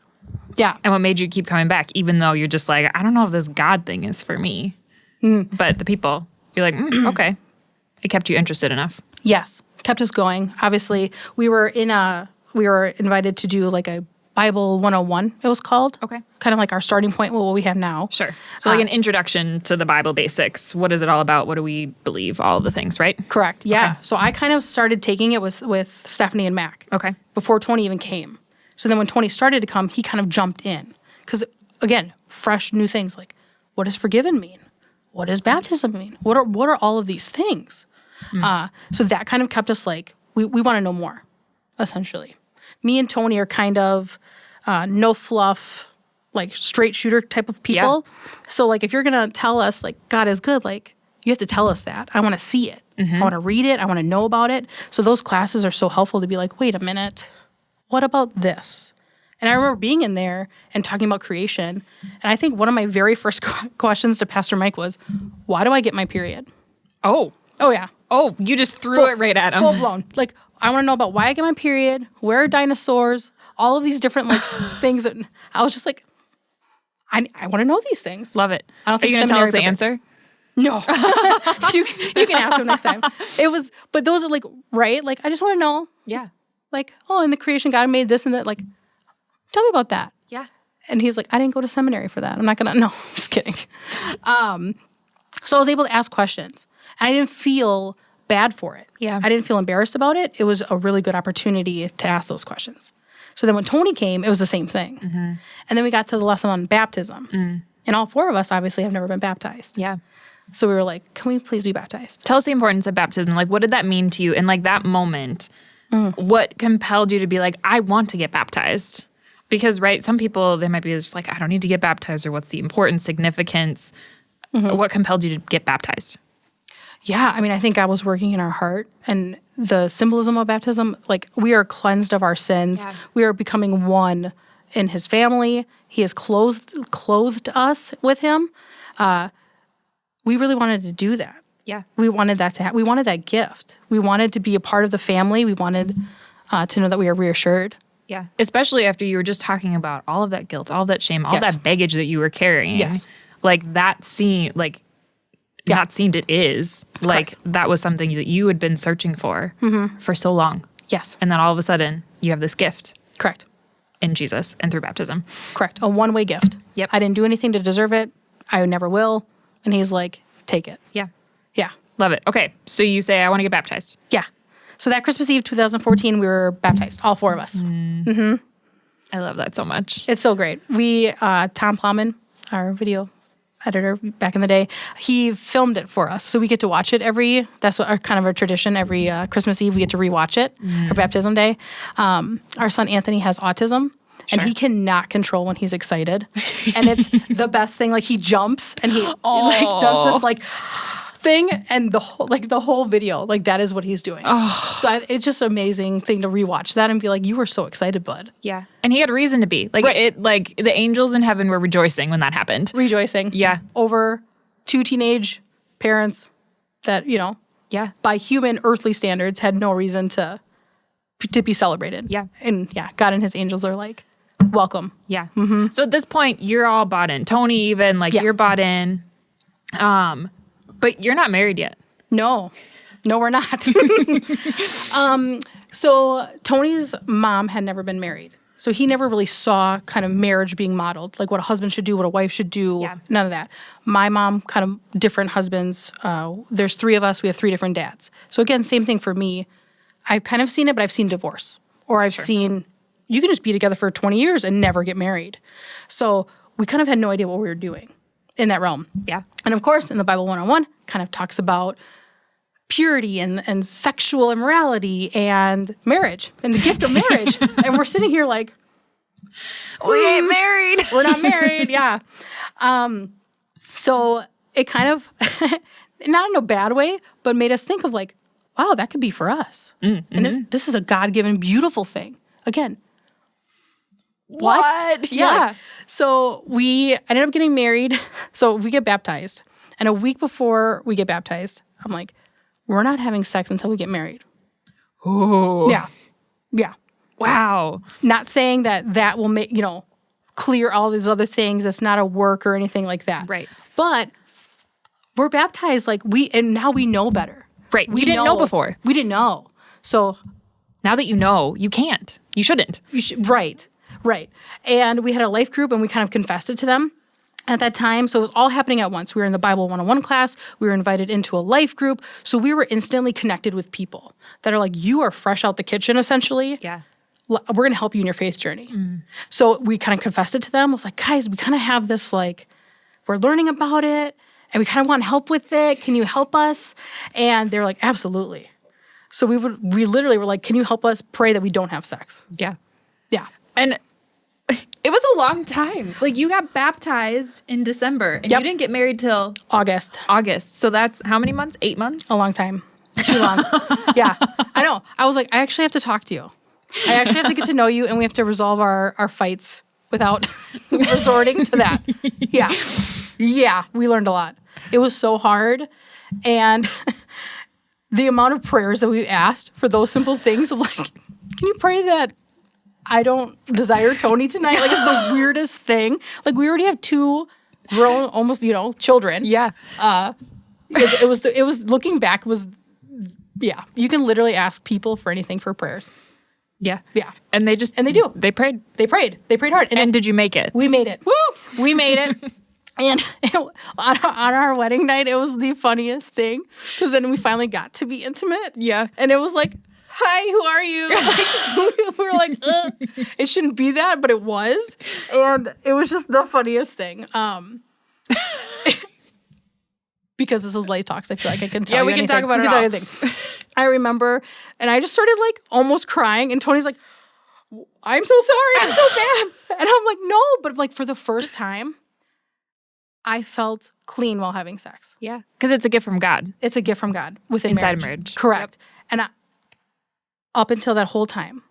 C: Yeah.
A: And what made you keep coming back, even though you're just like, I don't know if this God thing is for me. But the people, you're like, okay. It kept you interested enough.
C: Yes. Kept us going. Obviously, we were invited to do like a Bible 101, it was called. Okay. Kind of like our starting point with what we have now.
A: Sure. So like an introduction to the Bible basics. What is it all about? What do we believe? All of the things, right?
C: Correct. Yeah. Okay. So I kind of started taking it with Stephanie and Mac.
A: Okay.
C: Before Tony even came. So then when Tony started to come, he kind of jumped in. Because, again, fresh new things like, what does forgiven mean? What does baptism mean? What are all of these things? So that kind of kept us like, we want to know more, essentially. Me and Tony are kind of no fluff, like straight shooter type of people. Yeah. So like if you're going to tell us like God is good, like you have to tell us that. I want to see it. I want to read it. I want to know about it. So those classes are so helpful to be like, wait a minute, what about this? And I remember being in there and talking about creation. And I think one of my very first questions to Pastor Mike was, why do I get my period?
A: Oh,
C: yeah.
A: Oh, you just threw it right at him.
C: Full blown. Like, I want to know about why I get my period, where are dinosaurs, all of these different like things. That I was just like, I want to know these things.
A: Love it.
C: I don't think
A: are you going to tell us the answer?
C: No. you can ask him next time. But those are like, right? Like, I just want to know.
A: Yeah.
C: Like, oh, in the creation, God made this and that. Like, tell me about that.
A: Yeah.
C: And he's like, I didn't go to seminary for that. I'm not going to, no, just kidding. So I was able to ask questions. And I didn't feel bad for it.
A: Yeah.
C: I didn't feel embarrassed about it. It was a really good opportunity to ask those questions. So then when Tony came, it was the same thing. And then we got to the lesson on baptism. And all 4 of us obviously have never been baptized.
A: Yeah.
C: So we were like, can we please be baptized?
A: Tell us the importance of baptism. Like, what did that mean to you? And like that moment, what compelled you to be like, I want to get baptized? Because, right, some people, they might be just like, I don't need to get baptized, or what's the importance, significance? What compelled you to get baptized?
C: Yeah, I mean, I think God was working in our heart, and the symbolism of baptism, like we are cleansed of our sins.
A: Yeah.
C: We are becoming one in his family. He has clothed us with him. We really wanted to do that.
A: Yeah.
C: We wanted that to happen. We wanted that gift. We wanted to be a part of the family. We wanted to know that we are reassured.
A: Yeah. Especially after you were just talking about all of that guilt, all of that shame, all
C: Yes.
A: that baggage that you were carrying.
C: Yes.
A: Like that seemed like, not seemed, it is. Like that was something that you had been searching for so long.
C: Yes.
A: And then all of a sudden you have this gift
C: Correct.
A: in Jesus and through baptism.
C: Correct. A one-way gift.
A: Yep.
C: I didn't do anything to deserve it. I never will. And he's like, take it.
A: Yeah.
C: Yeah.
A: Love it. Okay. So you say, I want to get baptized.
C: Yeah. So that Christmas Eve 2014, we were baptized, all 4 of us.
A: I love that so much.
C: It's so great. We, Tom Plowman, our video editor back in the day, he filmed it for us. So we get to watch it that's what our kind of our tradition, every Christmas Eve, we get to rewatch it, our baptism day. Our son Anthony has autism. And he cannot control when he's excited. And it's the best thing. Like he jumps and he like does this like thing, and the whole video, like that is what he's doing. So it's just an amazing thing to rewatch that and be like, you were so excited, bud.
A: Yeah. And he had reason to be. Like like the angels in heaven were rejoicing when that happened.
C: Rejoicing.
A: Yeah.
C: Over 2 teenage parents that,
A: Yeah.
C: by human earthly standards had no reason to be celebrated.
A: Yeah.
C: And God and his angels are like, welcome.
A: Yeah. So at this point, you're all bought in. Tony even, like you're bought in. But you're not married yet.
C: No, we're not. So Tony's mom had never been married. So he never really saw kind of marriage being modeled, like what a husband should do, what a wife should do, none of that. My mom, kind of different husbands. There's 3 of us. We have 3 different dads. So again, same thing for me. I've kind of seen it, but I've seen divorce. Or I've seen, you can just be together for 20 years and never get married. So we kind of had no idea what we were doing in that realm.
A: Yeah.
C: And of course, in the Bible 101, kind of talks about purity and sexual immorality and marriage and the gift of marriage. And we're sitting here like,
A: we ain't married.
C: We're not married. Yeah. So it kind of, not in a bad way, but made us think of like, wow, that could be for us. And this is a God-given, beautiful thing. Again, what?
A: Yeah.
C: So we ended up getting married. So we get baptized. And a week before we get baptized, I'm like, we're not having sex until we get married.
A: Oh.
C: Yeah. Yeah.
A: Wow.
C: Not saying that will make, clear all these other things. It's not a work or anything like that.
A: Right.
C: But we're baptized and now we know better.
A: Right. You didn't know before.
C: We didn't know. So
A: now that you know, you can't. You shouldn't.
C: Right. And we had a life group and we kind of confessed it to them at that time. So it was all happening at once. We were in the Bible 101 class. We were invited into a life group. So we were instantly connected with people that are like, you are fresh out the kitchen, essentially.
A: Yeah.
C: We're going to help you in your faith journey. So we kind of confessed it to them. I was like, guys, we kind of have this, like, we're learning about it and we kind of want help with it. Can you help us? And they're like, absolutely. So we literally were like, can you help us pray that we don't have sex?
A: Yeah.
C: Yeah.
A: And it was a long time. Like you got baptized in December and you didn't get married till
C: August.
A: So that's how many months? 8 months?
C: A long time. Too long. Yeah. I know. I was like, I actually have to talk to you. I actually have to get to know you and we have to resolve our fights without resorting to that. Yeah. Yeah. We learned a lot. It was so hard. And the amount of prayers that we asked for those simple things of like, can you pray that I don't desire Tony tonight? Like, it's the weirdest thing. Like, we already have 2 grown, almost, children.
A: Yeah.
C: It was looking back was, yeah. You can literally ask people for anything for prayers.
A: Yeah.
C: Yeah.
A: And they
C: do.
A: They prayed.
C: They prayed hard.
A: And did you make it?
C: We made it. Woo! We made it. And on our wedding night, it was the funniest thing because then we finally got to be intimate.
A: Yeah.
C: And it was like, hi, who are you? Like, we were like, ugh. It shouldn't be that, but it was. And it was just the funniest thing. Because this is Light Talks, I feel like I can tell you anything.
A: Talk about it all.
C: I remember, and I just started like almost crying, and Tony's like, I'm so sorry, I'm so bad. And I'm like, no, but like for the first time, I felt clean while having sex.
A: Yeah. Because it's a gift from God.
C: It's a gift from God within
A: Inside
C: marriage.
A: marriage.
C: Correct. And up until that whole time,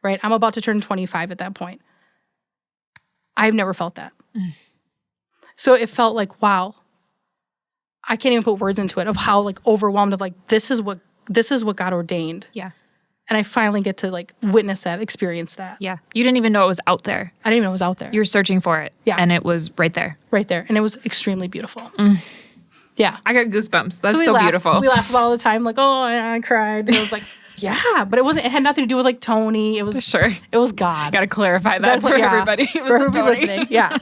C: right? I'm about to turn 25 at that point. I've never felt that. So it felt like, wow, I can't even put words into it of how like overwhelmed of like, this is what God ordained.
A: Yeah.
C: And I finally get to like witness that, experience that.
A: Yeah. You didn't even know it was out there.
C: I didn't even know it was out there.
A: You were searching for it.
C: Yeah.
A: And it was right there.
C: Right there. And it was extremely beautiful. Yeah.
A: I got goosebumps. That's
C: we
A: so
C: laugh.
A: beautiful.
C: We laugh about it all the time, like, oh, I cried. And it was like, yeah, but it had nothing to do with like Tony. It was
A: Sure.
C: It was God.
A: Got to clarify that for everybody. It was
C: for everybody
A: Tony.
C: listening. Yeah.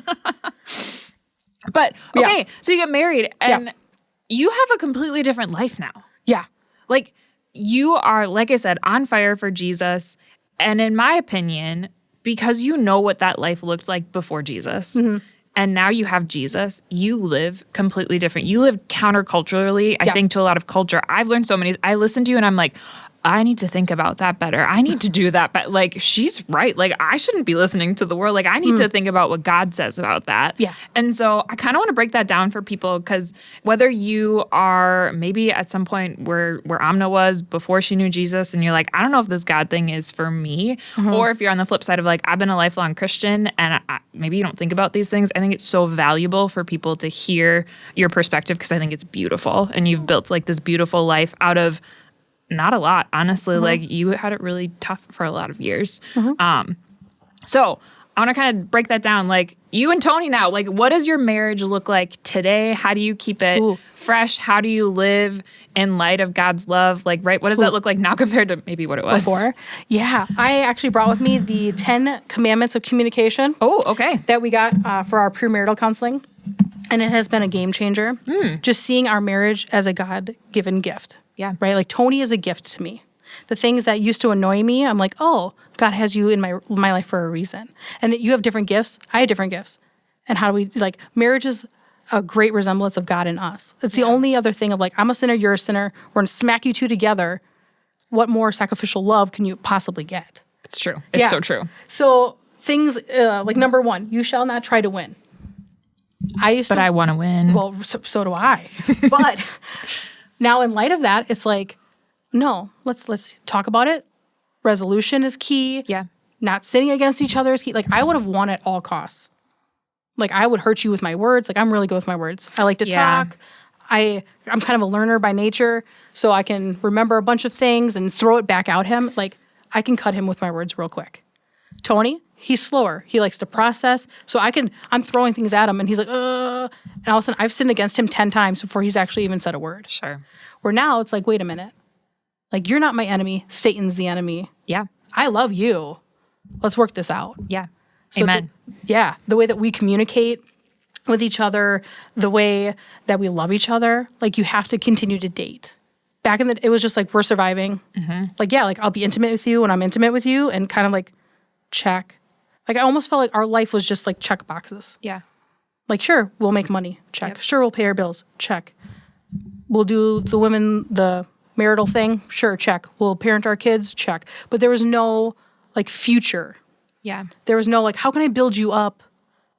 A: But okay, so you get married and
C: Yeah.
A: you have a completely different life now.
C: Yeah.
A: Like you are, like I said, on fire for Jesus. And in my opinion, because you know what that life looked like before Jesus, and now you have Jesus, you live completely different. You live counterculturally, I think, to a lot of culture. I've learned so many. I listen to you and I'm like, I need to think about that better. I need to do that. But like, she's right. Like, I shouldn't be listening to the world. Like, I need to think about what God says about that.
C: Yeah.
A: And so I kind of want to break that down for people because whether you are maybe at some point where Amna was before she knew Jesus and you're like, I don't know if this God thing is for me, or if you're on the flip side of like, I've been a lifelong Christian and maybe you don't think about these things. I think it's so valuable for people to hear your perspective because I think it's beautiful. And you've built like this beautiful life out of not a lot, honestly. Like you had it really tough for a lot of years. So I want to kind of break that down. Like you and Tony now, like what does your marriage look like today? How do you keep it fresh? How do you live in light of God's love? Like, right, what does that look like now compared to maybe what it was
C: Before? Yeah. I actually brought with me the 10 Commandments of Communication.
A: Oh, okay.
C: That we got for our premarital counseling. And it has been a game changer. Just seeing our marriage as a God-given gift.
A: Yeah.
C: Right? Like Tony is a gift to me. The things that used to annoy me, I'm like, oh, God has you in my life for a reason. And you have different gifts. I have different gifts. And how do we, like, marriage is a great resemblance of God in us. It's the only other thing of like, I'm a sinner, you're a sinner. We're going to smack you two together. What more sacrificial love can you possibly get?
A: It's true. It's so true.
C: So things like number one, you shall not try to win.
A: But I want to win.
C: Well, so do I. But now in light of that, it's like, no, let's talk about it. Resolution is key.
A: Yeah.
C: Not sinning against each other is key. Like I would have won at all costs. Like I would hurt you with my words. Like I'm really good with my words. I like to talk. I'm kind of a learner by nature, so I can remember a bunch of things and throw it back out him. Like I can cut him with my words real quick. Tony, he's slower. He likes to process. So I'm throwing things at him and he's like, and all of a sudden I've sinned against him 10 times before he's actually even said a word.
A: Sure.
C: Where now it's like, wait a minute. Like you're not my enemy. Satan's the enemy.
A: Yeah.
C: I love you. Let's work this out.
A: Yeah.
C: So
A: Amen.
C: The way that we communicate with each other, the way that we love each other, like you have to continue to date. Back in it was just like we're surviving. Like, yeah, like I'll be intimate with you when I'm intimate with you and kind of like check. Like I almost felt like our life was just like check boxes.
A: Yeah.
C: Like, sure, we'll make money. Check.
A: Yep.
C: Sure, we'll pay our bills. Check. We'll do the marital thing. Sure, check. We'll parent our kids. Check. But there was no like future.
A: Yeah.
C: There was no like, how can I build you up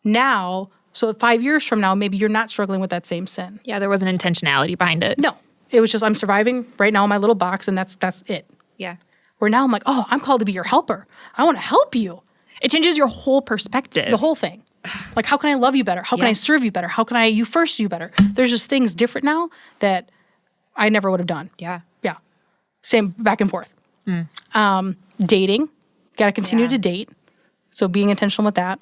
C: now so 5 years from now, maybe you're not struggling with that same sin?
A: Yeah, there was an intentionality behind it.
C: No. It was just, I'm surviving right now in my little box and that's it.
A: Yeah.
C: Where now I'm like, oh, I'm called to be your helper. I want to help you.
A: It changes your whole perspective.
C: The whole thing. Like, how can I love you better? How can I serve you better? How can you first you better? There's just things different now that I never would have done.
A: Yeah.
C: Yeah. Same back and forth. Dating. Got to continue to date. So being intentional with that.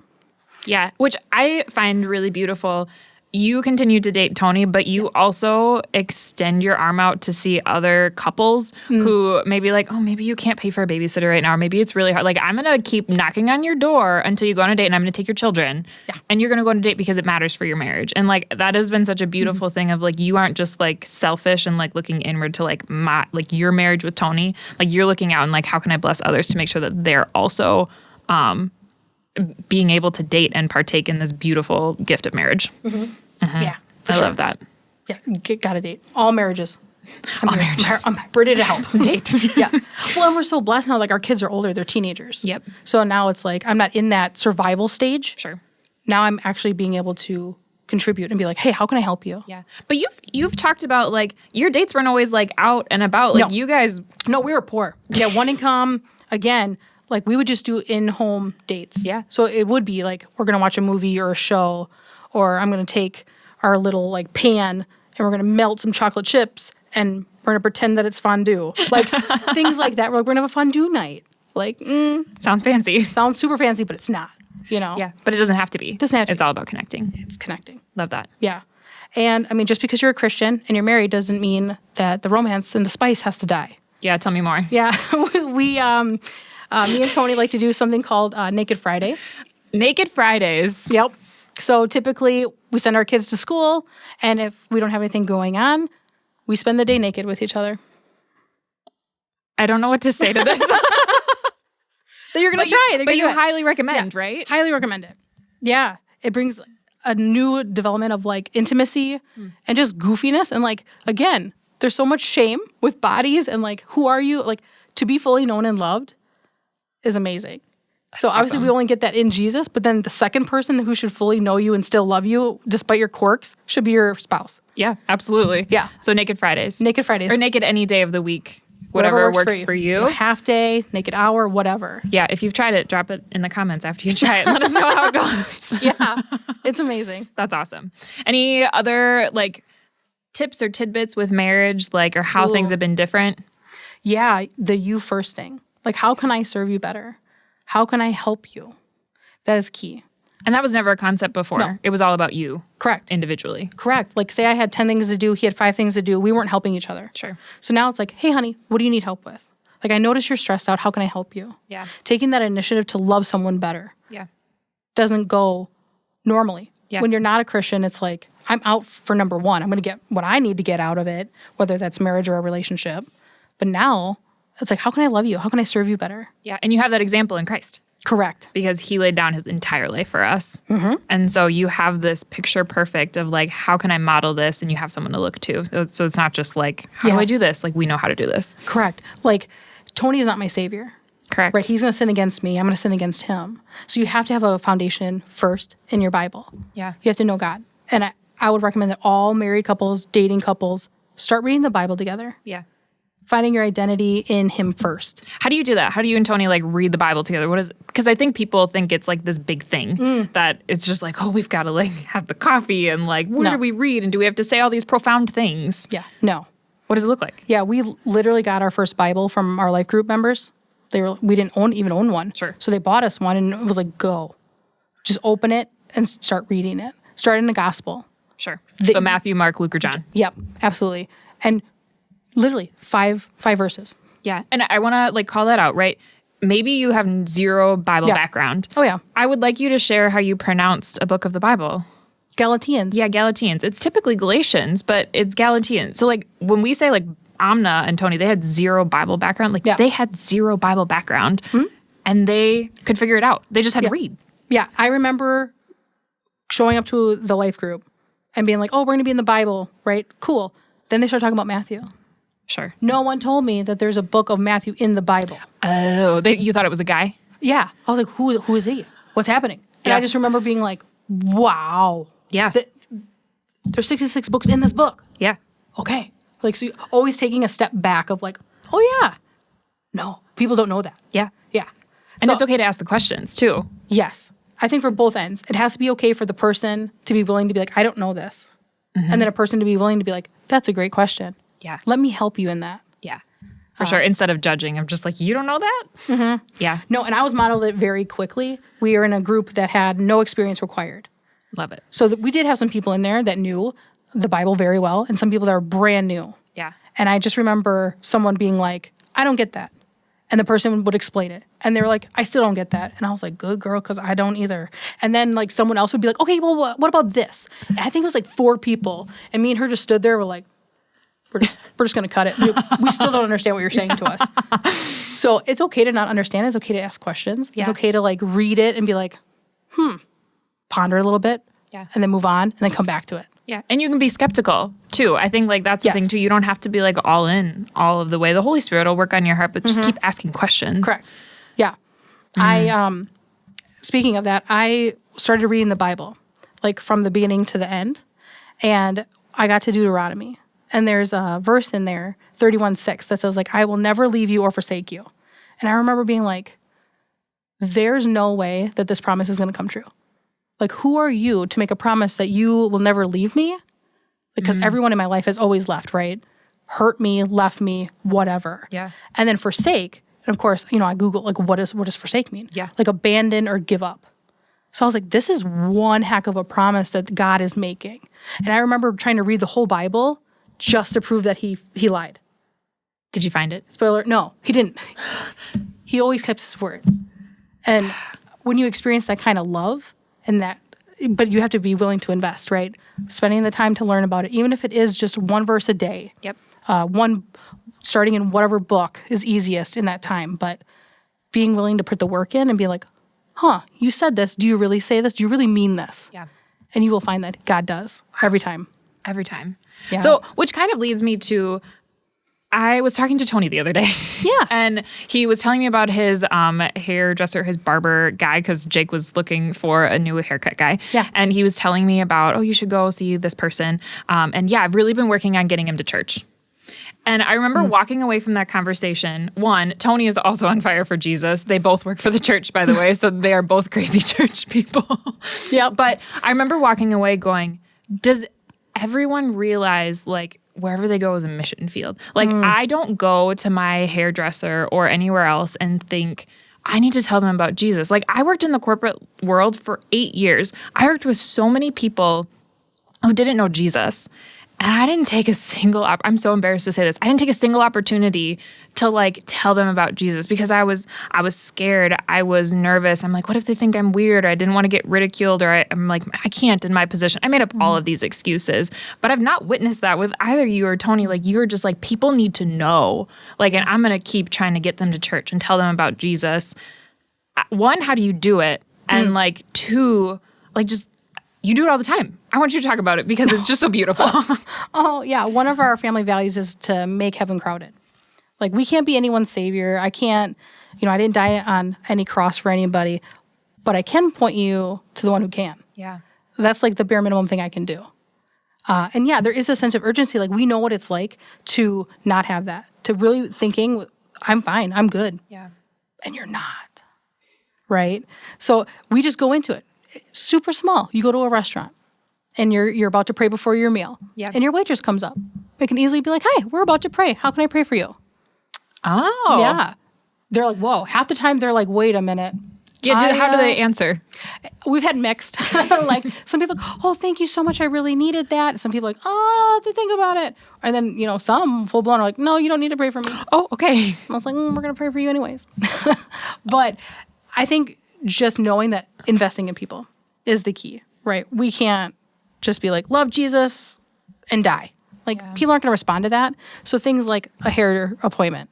A: Yeah, which I find really beautiful. you continue to date Tony, but you also extend your arm out to see other couples who maybe like, oh, maybe you can't pay for a babysitter right now. Or maybe it's really hard. Like, I'm going to keep knocking on your door until you go on a date, and I'm going to take your children.
C: Yeah.
A: And you're going to go on a date because it matters for your marriage. And like, that has been such a beautiful thing of like, you aren't just like selfish and like looking inward to like your marriage with Tony. Like, you're looking out and like, how can I bless others to make sure that they're also being able to date and partake in this beautiful gift of marriage.
C: Yeah.
A: I love that.
C: Yeah. Got to date. All marriages. I'm ready to help. Date. Yeah. Well, and we're so blessed now. Like, our kids are older. They're teenagers.
A: Yep.
C: So now it's like, I'm not in that survival stage.
A: Sure.
C: Now I'm actually being able to contribute and be like, hey, how can I help you?
A: Yeah. But you've talked about like your dates weren't always like out and about. Like,
C: No.
A: you guys.
C: No, we were poor. Yeah. One income. Again, like, we would just do in-home dates.
A: Yeah.
C: So it would be like, we're going to watch a movie or a show, or I'm going to take our little like pan and we're going to melt some chocolate chips and we're going to pretend that it's fondue. Like, things like that. We're like, we're going to have a fondue night. Like,
A: Sounds fancy.
C: sounds super fancy, but it's not, you know?
A: Yeah. But it doesn't have to be.
C: Doesn't have to
A: It's
C: be.
A: all about connecting.
C: It's connecting.
A: Love that.
C: Yeah. And I mean, just because you're a Christian and you're married doesn't mean that the romance and the spice has to die.
A: Yeah. Tell me more.
C: Yeah. Me and Tony like to do something called Naked Fridays.
A: Naked Fridays.
C: Yep. So typically we send our kids to school, and if we don't have anything going on, we spend the day naked with each other.
A: I don't know what to say to this.
C: That you're going to try.
A: But you highly recommend, right?
C: Highly recommend it. Yeah. It brings a new development of like intimacy and just goofiness. And like, again, there's so much shame with bodies and like, who are you? Like, to be fully known and loved is amazing. So obviously we only get that in Jesus, but then the second person who should fully know you and still love you despite your quirks should be your spouse.
A: Yeah, absolutely.
C: Yeah.
A: So Naked Fridays.
C: Naked Fridays.
A: Or naked any day of the week. Whatever works for you.
C: Half day, naked hour, whatever.
A: Yeah, if you've tried it, drop it in the comments after you try it. Let us know how it goes.
C: Yeah. It's amazing.
A: That's awesome. Any other like tips or tidbits with marriage, like, or how things have been different?
C: Yeah, the you first thing. Like, how can I serve you better? How can I help you? That is key.
A: And that was never a concept before.
C: No.
A: It was all about you.
C: Correct.
A: Individually.
C: Correct. Like, say I had 10 things to do, he had 5 things to do. We weren't helping each other.
A: Sure.
C: So now it's like, hey, honey, what do you need help with? Like, I notice you're stressed out. How can I help you?
A: Yeah.
C: Taking that initiative to love someone better
A: Yeah.
C: doesn't go normally.
A: Yeah.
C: When you're not a Christian, it's like, I'm out for number one. I'm going to get what I need to get out of it, whether that's marriage or a relationship. But now it's like, how can I love you? How can I serve you better?
A: Yeah. And you have that example in Christ.
C: Correct.
A: Because he laid down his entire life for us. Mm-hmm. And so you have this picture perfect of like, how can I model this? And you have someone to look to. So it's not just like, how do I do this? Like, we know how to do this.
C: Correct. Like, Tony is not my savior.
A: Correct.
C: Right? He's going to sin against me. I'm going to sin against him. So you have to have a foundation first in your Bible.
A: Yeah.
C: You have to know God. And I would recommend that all married couples, dating couples, start reading the Bible together.
A: Yeah.
C: Finding your identity in him first.
A: How do you do that? How do you and Tony like read the Bible together? What is, because I think people think it's like this big thing that it's just like, oh, we've got to like have the coffee and like, where do we read? And do we have to say all these profound things?
C: Yeah. No.
A: What does it look like?
C: Yeah, we literally got our first Bible from our life group members. We didn't even own one.
A: Sure.
C: So they bought us one, and it was like, go. Just open it and start reading it. Start in the gospel.
A: Sure. So Matthew, Mark, Luke, or John.
C: Yep, absolutely. And literally five verses.
A: Yeah. And I want to like call that out, right? Maybe you have zero Bible background.
C: Oh, yeah.
A: I would like you to share how you pronounced a book of the Bible.
C: Galatians.
A: Yeah, Galatians. It's typically Galatians, but it's Galatians. So like when we say like Amna and Tony, they had zero Bible background. Like they had zero Bible background and they could figure it out. They just had to read.
C: Yeah, I remember showing up to the life group and being like, oh, we're going to be in the Bible, right? Cool. Then they start talking about Matthew.
A: Sure.
C: No one told me that there's a book of Matthew in the Bible.
A: Oh, you thought it was a guy?
C: Yeah. I was like, who is he? What's happening? And I just remember being like, wow.
A: Yeah.
C: There's 66 books in this book.
A: Yeah.
C: Okay. Like, so always taking a step back of like, oh, yeah. No, people don't know that.
A: Yeah.
C: Yeah.
A: And it's okay to ask the questions too.
C: Yes. I think for both ends, it has to be okay for the person to be willing to be like, I don't know this. And then a person to be willing to be like, that's a great question.
A: Yeah.
C: Let me help you in that.
A: Yeah. For sure. Instead of judging, I'm just like, you don't know that? Mm-hmm. Yeah.
C: No, and I was modeled it very quickly. We were in a group that had no experience required.
A: Love it.
C: So we did have some people in there that knew the Bible very well and some people that were brand new.
A: Yeah.
C: And I just remember someone being like, I don't get that. And the person would explain it. And they were like, I still don't get that. And I was like, good girl, because I don't either. And then like someone else would be like, okay, well, what about this? And I think it was like 4 people. And me and her just stood there. We're like, we're just going to cut it. We still don't understand what you're saying to us. So it's okay to not understand. It's okay to ask questions.
A: Yeah.
C: It's okay to like read it and be like, ponder it a little bit.
A: Yeah.
C: And then move on and then come back to it.
A: Yeah. And you can be skeptical too. I think like that's the
C: Yes.
A: thing too. You don't have to be like all in all of the way. The Holy Spirit will work on your heart, but just keep asking questions.
C: Correct. Yeah. I speaking of that, I started reading the Bible like from the beginning to the end, and I got to Deuteronomy. And there's a verse in there, 31:6, that says like, I will never leave you or forsake you. And I remember being like, there's no way that this promise is going to come true. Like, who are you to make a promise that you will never leave me? Because everyone in my life has always left, right? Hurt me, left me, whatever.
A: Yeah.
C: And then forsake, and of course, you know, I Googled, like, what does forsake mean?
A: Yeah.
C: Like abandon or give up. So I was like, this is one heck of a promise that God is making. And I remember trying to read the whole Bible just to prove that he lied.
A: Did you find it?
C: Spoiler, no, he didn't. He always kept his word. And when you experience that kind of love and that, but you have to be willing to invest, right? Spending the time to learn about it, even if it is just one verse a day.
A: Yep.
C: One starting in whatever book is easiest in that time, but being willing to put the work in and be like, you said this. Do you really say this? Do you really mean this?
A: Yeah.
C: And you will find that God does every time.
A: Every time.
C: Yeah.
A: So, which kind of leads me to, I was talking to Tony the other day.
C: Yeah.
A: And he was telling me about his hairdresser, his barber guy, because Jake was looking for a new haircut guy.
C: Yeah.
A: And he was telling me about, you should go see this person. And yeah, I've really been working on getting him to church. And I remember walking away from that conversation. One, Tony is also on fire for Jesus. They both work for the church, by the way. So they are both crazy church people.
C: Yeah.
A: But I remember walking away going, does everyone realize like wherever they go is a mission field? Like I don't go to my hairdresser or anywhere else and think, I need to tell them about Jesus. Like I worked in the corporate world for 8 years. I worked with so many people who didn't know Jesus. And I didn't take a single, I'm so embarrassed to say this. I didn't take a single opportunity to like tell them about Jesus because I was scared. I was nervous. I'm like, what if they think I'm weird? Or I didn't want to get ridiculed, or I'm like, I can't in my position. I made up all of these excuses, but I've not witnessed that with either you or Tony. Like you're just like, people need to know, like, and I'm going to keep trying to get them to church and tell them about Jesus. One, how do you do it? And like, two, like just, you do it all the time. I want you to talk about it because it's just so beautiful.
C: Oh, yeah. One of our family values is to make heaven crowded. Like, we can't be anyone's savior. I can't, I didn't die on any cross for anybody, but I can point you to the one who can.
A: Yeah.
C: That's like the bare minimum thing I can do. And yeah, there is a sense of urgency. Like, we know what it's like to not have that, to really thinking, I'm fine, I'm good.
A: Yeah.
C: And you're not, right? So we just go into it. Super small. You go to a restaurant and you're about to pray before your meal.
A: Yeah.
C: And your waitress comes up. It can easily be like, hi, we're about to pray. How can I pray for you?
A: Oh.
C: Yeah. They're like, whoa. Half the time they're like, wait a minute.
A: Yeah. How do they answer?
C: We've had mixed. Like some people like, oh, thank you so much. I really needed that. Some people are like, oh, I'll have to think about it. And then, some full blown are like, no, you don't need to pray for me.
A: Oh, okay.
C: I was like, we're going to pray for you anyways. But I think just knowing that investing in people is the key, right? We can't just be like, love Jesus and die. Like people aren't going to respond to that. So things like a hair appointment,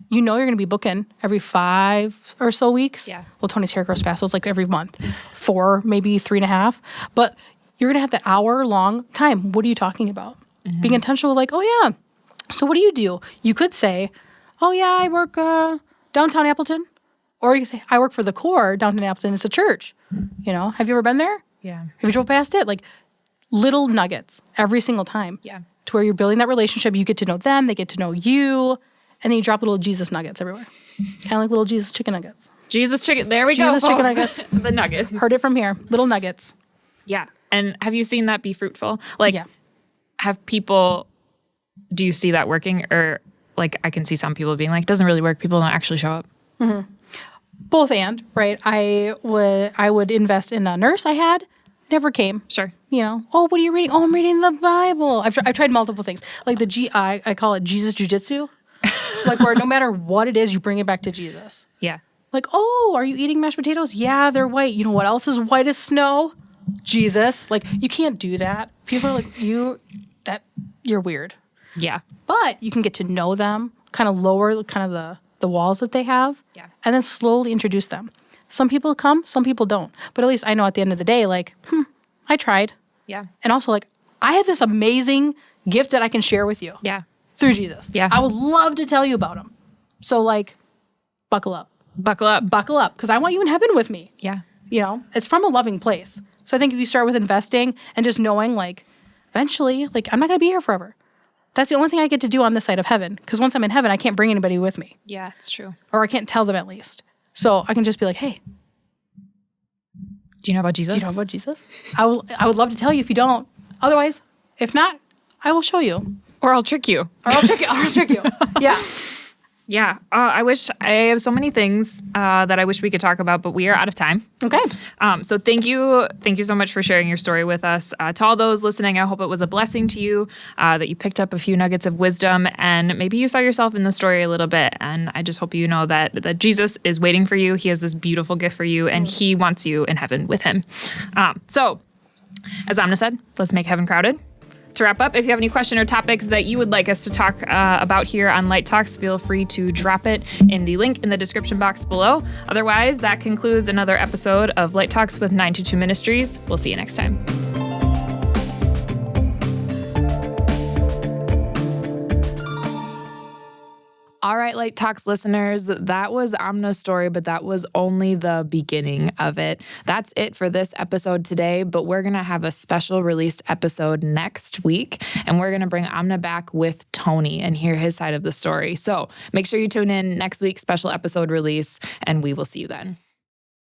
C: you're going to be booking every 5 or so weeks.
A: Yeah.
C: Well, Tony's hair grows fast, so it's like every month, 4, maybe 3.5. But you're going to have that hour-long time. What are you talking about? Mm-hmm. Being intentional, like, oh, yeah. So what do? You could say, oh, yeah, I work downtown Appleton. Or you can say, I work for the core downtown Appleton. It's a church. Have you ever been there?
A: Yeah.
C: Have you drove past it? Like little nuggets every single time.
A: Yeah.
C: To where you're building that relationship. You get to know them. They get to know you. And then you drop little Jesus nuggets everywhere. Kind of like little Jesus chicken nuggets.
A: Jesus chicken. There we go.
C: Jesus chicken nuggets.
A: The nuggets.
C: Heard it from here. Little nuggets.
A: Yeah. And have you seen that be fruitful? Like,
C: Yeah.
A: Do you see that working? Or like, I can see some people being like, doesn't really work. People don't actually show up.
C: Mm-hmm. Both and, right? I would invest in a nurse I had. never came.
A: Sure.
C: Oh, what are you reading? Oh, I'm reading the Bible. I've tried multiple things. Like I call it Jesus Jiu-Jitsu. Like where no matter what it is, you bring it back to Jesus.
A: Yeah.
C: Like, oh, are you eating mashed potatoes? Yeah, they're white. You know what else is white as snow? Jesus. Like, you can't do that. People are like, you're weird.
A: Yeah.
C: But you can get to know them, kind of lower kind of the walls that they have, and then slowly introduce them. Some people come, some people don't. But at least I know at the end of the day, like, I tried.
A: Yeah.
C: And also, like, I have this amazing gift that I can share with you.
A: Yeah.
C: Through Jesus.
A: Yeah.
C: I would love to tell you about him. So, like, buckle up.
A: Buckle up.
C: Buckle up, because I want you in heaven with me.
A: Yeah.
C: It's from a loving place. So I think if you start with investing and just knowing, like, eventually, like, I'm not going to be here forever. That's the only thing I get to do on this side of heaven. Because once I'm in heaven, I can't bring anybody with me.
A: Yeah, it's true.
C: Or I can't tell them at least. So I can just be like, hey.
A: Do you know about Jesus?
C: Do you know about Jesus? I would love to tell you if you don't. Otherwise, if not, I will show you.
A: Or I'll trick you.
C: Or I'll trick you. Yeah.
A: Yeah. I have so many things that I wish we could talk about, but we are out of time.
C: Okay.
A: So thank you so much for sharing your story with us. To all those listening, I hope it was a blessing to you, that you picked up a few nuggets of wisdom, and maybe you saw yourself in the story a little bit. And I just hope you know that Jesus is waiting for you. He has this beautiful gift for you, and he wants you in heaven with him. So as Amna said, let's make heaven crowded. To wrap up, if you have any question or topics that you would like us to talk about here on Light Talks, feel free to drop it in the link in the description box below. Otherwise, that concludes another episode of Light Talks with 922 Ministries. We'll see you next time. All right, Light Talks listeners, that was Amna's story, but that was only the beginning of it. That's it for this episode today, but we're going to have a special released episode next week, and we're going to bring Amna back with Tony and hear his side of the story. So make sure you tune in next week's special episode release, and we will see you then.